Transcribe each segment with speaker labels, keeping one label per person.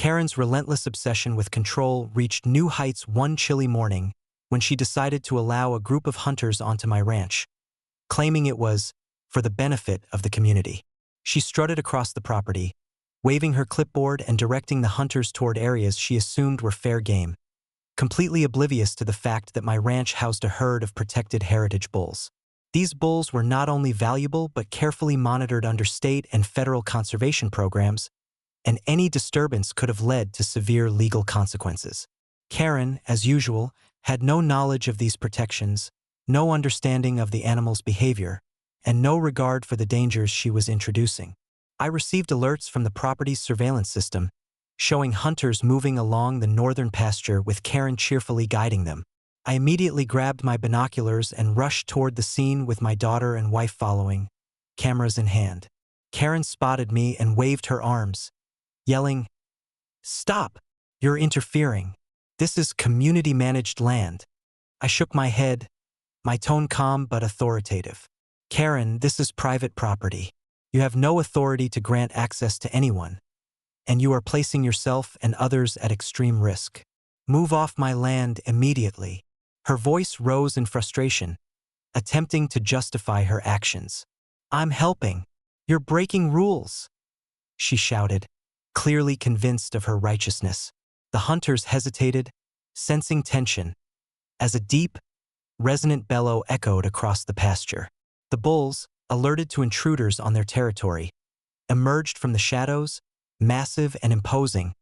Speaker 1: Karen's relentless obsession with control reached new heights one chilly morning when she decided to allow a group of hunters onto my ranch, claiming it was for the benefit of the community. She strutted across the property, waving her clipboard and directing the hunters toward areas she assumed were fair game, completely oblivious to the fact that my ranch housed a herd of protected heritage bulls. These bulls were not only valuable but carefully monitored under state and federal conservation programs, and any disturbance could have led to severe legal consequences. Karen, as usual, had no knowledge of these protections, no understanding of the animal's behavior, and no regard for the dangers she was introducing. I received alerts from the property's surveillance system, showing hunters moving along the northern pasture with Karen cheerfully guiding them. I immediately grabbed my binoculars and rushed toward the scene with my daughter and wife following, cameras in hand. Karen spotted me and waved her arms, yelling, "Stop! You're interfering. This is community-managed land." I shook my head, my tone calm but authoritative. "Karen, this is private property. You have no authority to grant access to anyone, and you are placing yourself and others at extreme risk. Move off my land immediately." Her voice rose in frustration, attempting to justify her actions. "I'm helping. You're breaking rules," she shouted, clearly convinced of her righteousness. The hunters hesitated, sensing tension, as a deep, resonant bellow echoed across the pasture. The bulls, alerted to intruders on their territory, emerged from the shadows, massive and imposing,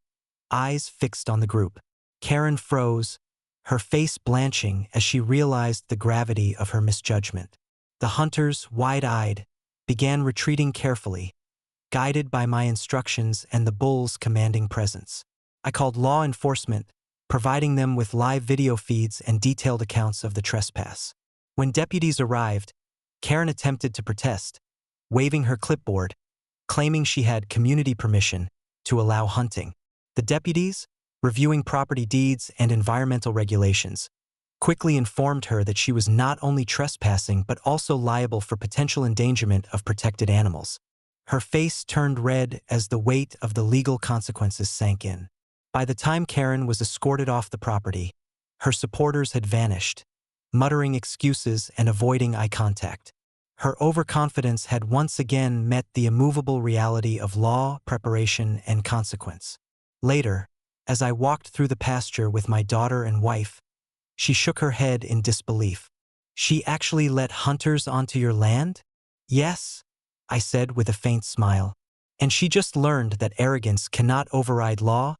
Speaker 1: eyes fixed on the group. Karen froze, her face blanching as she realized the gravity of her misjudgment. The hunters, wide-eyed, began retreating carefully, guided by my instructions and the bulls' commanding presence. I called law enforcement, providing them with live video feeds and detailed accounts of the trespass. When deputies arrived, Karen attempted to protest, waving her clipboard, claiming she had community permission to allow hunting. The deputies, reviewing property deeds and environmental regulations, quickly informed her that she was not only trespassing but also liable for potential endangerment of protected animals. Her face turned red as the weight of the legal consequences sank in. By the time Karen was escorted off the property, her supporters had vanished, muttering excuses and avoiding eye contact. Her overconfidence had once again met the immovable reality of law, preparation, and consequence. Later, as I walked through the pasture with my daughter and wife, she shook her head in disbelief. "She actually let hunters onto your land?" "Yes," I said with a faint smile. "And she just learned that arrogance cannot override law,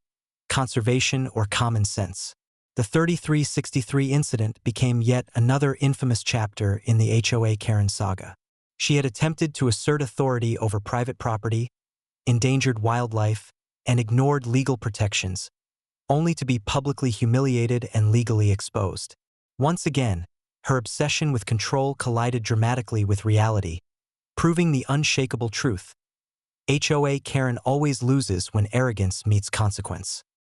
Speaker 1: conservation, or common sense." The 3363 incident became yet another infamous chapter in the HOA Karen saga. She had attempted to assert authority over private property, endangered wildlife, and ignored legal protections, only to be publicly humiliated and legally exposed. Once again, her obsession with control collided dramatically with reality, proving the unshakable truth. HOA Karen always loses when arrogance meets consequence.